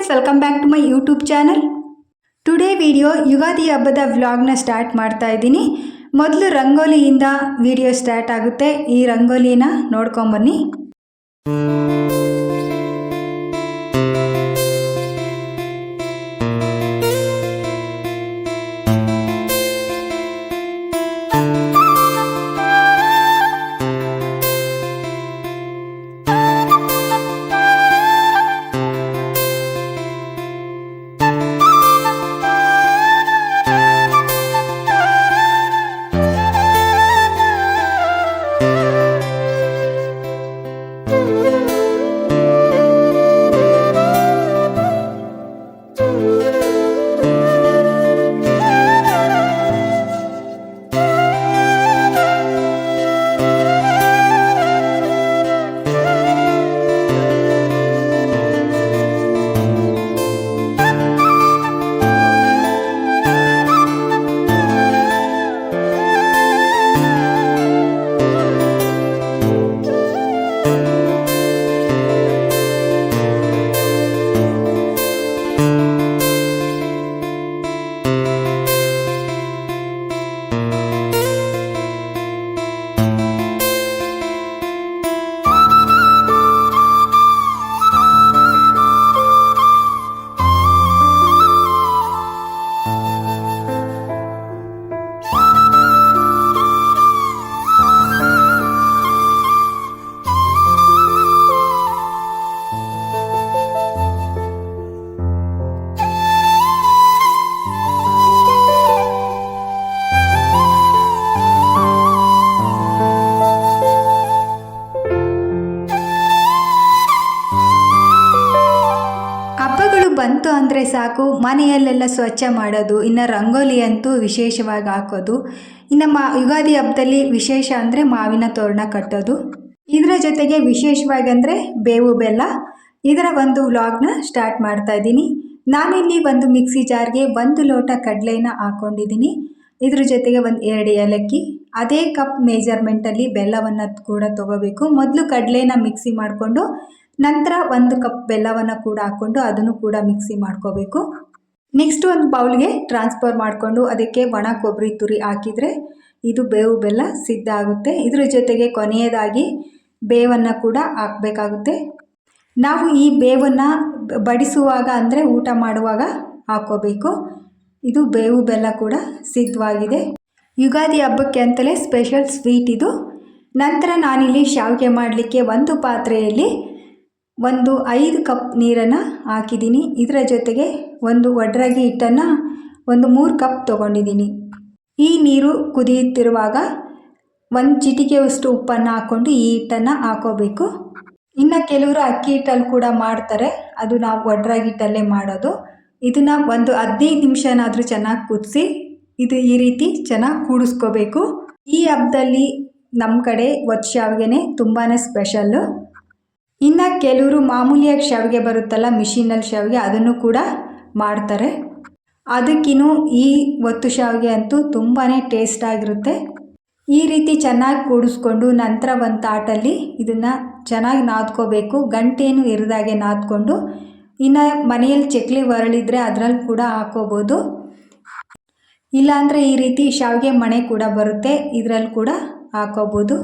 Friends, welcome back to my YouTube channel. Today video Ugadi ಹಬ್ಬದ ವ್ಲಾಗ್ನ start ಮಾಡ್ತಾ ಇದ್ದೀನಿ. ಮೊದಲು ರಂಗೋಲಿಯಿಂದ ವಿಡಿಯೋ ಸ್ಟಾರ್ಟ್ ಆಗುತ್ತೆ. ಈ ರಂಗೋಲಿನ ನೋಡ್ಕೊಂಬನ್ನಿ. ಬಂತು ಅಂದರೆ ಸಾಕು, ಮನೆಯಲ್ಲೆಲ್ಲ ಸ್ವಚ್ಛ ಮಾಡೋದು, ಇನ್ನು ರಂಗೋಲಿ ಅಂತೂ ವಿಶೇಷವಾಗಿ ಹಾಕೋದು. ಇನ್ನು ಯುಗಾದಿ ಹಬ್ಬದಲ್ಲಿ ವಿಶೇಷ ಅಂದರೆ ಮಾವಿನ ತೋರಣ ಕಟ್ಟೋದು. ಇದರ ಜೊತೆಗೆ ವಿಶೇಷವಾಗಿ ಅಂದರೆ ಬೇವು ಬೆಲ್ಲ. ಇದರ ಒಂದು ವ್ಲಾಗ್ನ ಸ್ಟಾರ್ಟ್ ಮಾಡ್ತಾ ಇದ್ದೀನಿ. ನಾನಿಲ್ಲಿ ಒಂದು ಮಿಕ್ಸಿ ಜಾರ್ಗೆ 1 ಲೋಟ ಕಡಲೆನ ಹಾಕ್ಕೊಂಡಿದ್ದೀನಿ. ಇದ್ರ ಜೊತೆಗೆ 2 ಏಲಕ್ಕಿ, ಅದೇ ಕಪ್ ಮೆಜರ್ಮೆಂಟಲ್ಲಿ ಬೆಲ್ಲವನ್ನು ಕೂಡ ತೊಗೋಬೇಕು. ಮೊದಲು ಕಡಲೆನ ಮಿಕ್ಸಿ ಮಾಡಿಕೊಂಡು ನಂತರ 1 ಕಪ್ ಬೆಲ್ಲವನ್ನು ಕೂಡ ಹಾಕ್ಕೊಂಡು ಅದನ್ನು ಕೂಡ ಮಿಕ್ಸಿ ಮಾಡ್ಕೋಬೇಕು. ನೆಕ್ಸ್ಟ್ ಒಂದು ಬೌಲ್ಗೆ ಟ್ರಾನ್ಸ್ಫರ್ ಮಾಡಿಕೊಂಡು ಅದಕ್ಕೆ ಒಣ ಕೊಬ್ಬರಿ ತುರಿ ಹಾಕಿದರೆ ಇದು ಬೇವು ಬೆಲ್ಲ ಸಿದ್ಧ ಆಗುತ್ತೆ. ಇದ್ರ ಜೊತೆಗೆ ಕೊನೆಯದಾಗಿ ಬೇವನ್ನು ಕೂಡ ಹಾಕಬೇಕಾಗುತ್ತೆ. ನಾವು ಈ ಬೇವನ್ನು ಬಡಿಸುವಾಗ ಅಂದರೆ ಊಟ ಮಾಡುವಾಗ ಹಾಕೋಬೇಕು. ಇದು ಬೇವು ಬೆಲ್ಲ ಕೂಡ ಸಿದ್ಧವಾಗಿದೆ. ಯುಗಾದಿ ಹಬ್ಬಕ್ಕೆ ಅಂತಲೇ ಸ್ಪೆಷಲ್ ಸ್ವೀಟ್ ಇದು. ನಂತರ ನಾನಿಲ್ಲಿ ಶಾವಿಗೆ ಮಾಡಲಿಕ್ಕೆ ಒಂದು ಪಾತ್ರೆಯಲ್ಲಿ 5 ಕಪ್ ನೀರನ್ನು ಹಾಕಿದ್ದೀನಿ. ಇದರ ಜೊತೆಗೆ ಒಂದು ಒಡ್ರಾಗಿ ಹಿಟ್ಟನ್ನು 3 ಕಪ್ ತೊಗೊಂಡಿದ್ದೀನಿ. ಈ ನೀರು ಕುದಿಯುತ್ತಿರುವಾಗ 1 ಚಿಟಿಕೆಯಷ್ಟು ಉಪ್ಪನ್ನು ಹಾಕ್ಕೊಂಡು ಈ ಹಿಟ್ಟನ್ನು ಹಾಕೋಬೇಕು. ಇನ್ನು ಕೆಲವರು ಅಕ್ಕಿ ಹಿಟ್ಟಲ್ಲಿ ಕೂಡ ಮಾಡ್ತಾರೆ, ಅದು ನಾವು ಒಡ್ರಾಗಿ ಹಿಟ್ಟಲ್ಲೇ ಮಾಡೋದು. ಇದನ್ನು 15 ನಿಮಿಷನಾದರೂ ಚೆನ್ನಾಗಿ ಕುದಿಸಿ ಈ ರೀತಿ ಚೆನ್ನಾಗಿ ಕೂಡಿಸ್ಕೋಬೇಕು. ಈ ಹಬ್ಬದಲ್ಲಿ ನಮ್ಮ ಕಡೆ ಒತ್ತು ಶಾವಿಗೆನೇ ತುಂಬಾ ಸ್ಪೆಷಲ್ಲು. ಇನ್ನು ಕೆಲವರು ಮಾಮೂಲಿಯಾಗಿ ಶಾವಿಗೆ ಬರುತ್ತಲ್ಲ, ಮಿಷಿನಲ್ಲಿ ಶಾವಿಗೆ, ಅದನ್ನು ಕೂಡ ಮಾಡ್ತಾರೆ. ಅದಕ್ಕಿನ್ನೂ ಈ ಒತ್ತು ಶಾವಿಗೆ ಅಂತೂ ತುಂಬಾ ಟೇಸ್ಟ್ ಆಗಿರುತ್ತೆ. ಈ ರೀತಿ ಚೆನ್ನಾಗಿ ಕೂಡಿಸ್ಕೊಂಡು ನಂತರ ಒಂದು ತಾಟಲ್ಲಿ ಇದನ್ನು ಚೆನ್ನಾಗಿ ನಾದ್ಕೋಬೇಕು. ಗಂಟೇನು ಇರಿದಾಗೆ ನಾದ್ಕೊಂಡು, ಇನ್ನು ಮನೆಯಲ್ಲಿ ಚಕ್ಲಿ ಒರಳಿದ್ರೆ ಅದರಲ್ಲಿ ಕೂಡ ಹಾಕೋಬೋದು. ಇಲ್ಲಾಂದರೆ ಈ ರೀತಿ ಶಾವಿಗೆ ಮಣೆ ಕೂಡ ಬರುತ್ತೆ, ಇದರಲ್ಲಿ ಕೂಡ ಹಾಕೋಬೋದು.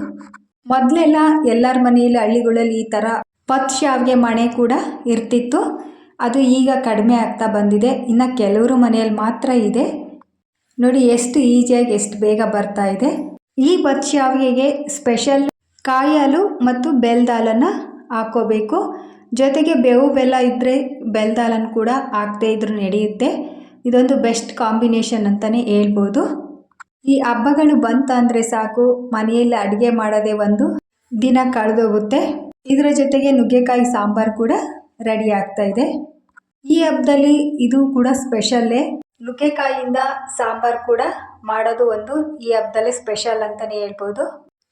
ಮೊದಲೆಲ್ಲ ಎಲ್ಲರ ಮನೆಯಲ್ಲಿ ಹಳ್ಳಿಗಳಲ್ಲಿ ಈ ಥರ ಪತ್ ಶಾವಿಗೆ ಮಣೆ ಕೂಡ ಇರ್ತಿತ್ತು. ಅದು ಈಗ ಕಡಿಮೆ ಆಗ್ತಾ ಬಂದಿದೆ. ಇನ್ನು ಕೆಲವರು ಮನೆಯಲ್ಲಿ ಮಾತ್ರ ಇದೆ. ನೋಡಿ ಎಷ್ಟು ಈಸಿಯಾಗಿ ಎಷ್ಟು ಬೇಗ ಬರ್ತಾ ಇದೆ. ಈ ಪತ್ ಶಾವಿಗೆಗೆ ಸ್ಪೆಷಲ್ ಕಾಯಿ ಹಾಲು ಮತ್ತು ಬೆಲ್ಲದ ಹಾಲನ್ನು ಹಾಕ್ಕೋಬೇಕು. ಜೊತೆಗೆ ಬೇವು ಬೆಲ್ಲ ಇದ್ದರೆ ಬೆಲ್ಲದ ಹಾಲನ್ನು ಕೂಡ ಹಾಕದೇ ಇದ್ರೂ ನಡೆಯುತ್ತೆ. ಇದೊಂದು ಬೆಸ್ಟ್ ಕಾಂಬಿನೇಷನ್ ಅಂತಲೇ ಹೇಳ್ಬೋದು. ಈ ಹಬ್ಬಗಳು ಬಂತ ಅಂದರೆ ಸಾಕು, ಮನೆಯಲ್ಲಿ ಅಡುಗೆ ಮಾಡೋದೇ ಒಂದು ದಿನ ಕಳೆದೋಗುತ್ತೆ. ಇದರ ಜೊತೆಗೆ ನುಗ್ಗೆಕಾಯಿ ಸಾಂಬಾರು ಕೂಡ ರೆಡಿ ಆಗ್ತಾ ಇದೆ. ಈ ಹಬ್ಬದಲ್ಲಿ ಇದು ಕೂಡ ಸ್ಪೆಷಲ್ಲೇ. ನುಗ್ಗೆಕಾಯಿಯಿಂದ ಸಾಂಬಾರು ಕೂಡ ಮಾಡೋದು ಒಂದು ಈ ಹಬ್ಬದಲ್ಲೇ ಸ್ಪೆಷಲ್ ಅಂತಲೇ ಹೇಳ್ಬೋದು.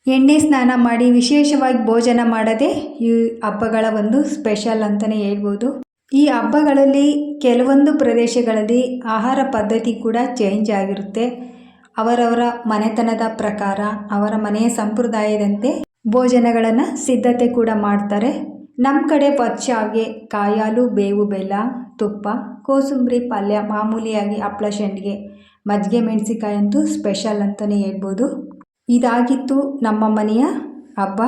ಎಣ್ಣೆ ಸ್ನಾನ ಮಾಡಿ ವಿಶೇಷವಾಗಿ ಭೋಜನ ಮಾಡೋದೇ ಈ ಹಬ್ಬಗಳ ಒಂದು ಸ್ಪೆಷಲ್ ಅಂತಲೇ ಹೇಳ್ಬೋದು. ಈ ಹಬ್ಬಗಳಲ್ಲಿ ಕೆಲವೊಂದು ಪ್ರದೇಶಗಳಲ್ಲಿ ಆಹಾರ ಪದ್ಧತಿ ಕೂಡ ಚೇಂಜ್ ಆಗಿರುತ್ತೆ. ಅವರವರ ಮನೆತನದ ಪ್ರಕಾರ ಅವರ ಮನೆಯ ಸಂಪ್ರದಾಯದಂತೆ ಭೋಜನಗಳನ್ನು ಸಿದ್ಧತೆ ಕೂಡ ಮಾಡ್ತಾರೆ. ನಮ್ಮ ಕಡೆ ಶಾವಿಗೆ, ಕಾಯಾಲು, ಬೇವು ಬೆಲ್ಲ, ತುಪ್ಪ, ಕೋಸಂಬರಿ ಪಲ್ಯ, ಮಾಮೂಲಿಯಾಗಿ ಹಪ್ಳ ಸಂಡಿಗೆ, ಮಜ್ಜಿಗೆ ಮೆಣಸಿಕಾಯಿ ಅಂತೂ ಸ್ಪೆಷಲ್ ಅಂತಲೇ ಹೇಳ್ಬೋದು. ಇದಾಗಿತ್ತು ನಮ್ಮ ಮನೆಯ ಹಬ್ಬ.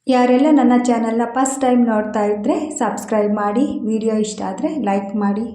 ಯಾರೆಲ್ಲ ನನ್ನ ಚಾನಲ್ನ ಫಸ್ಟ್ ಟೈಮ್ ನೋಡ್ತಾ ಇದ್ದರೆ ಸಬ್ಸ್ಕ್ರೈಬ್ ಮಾಡಿ, ವಿಡಿಯೋ ಇಷ್ಟ ಆದರೆ ಲೈಕ್ ಮಾಡಿ.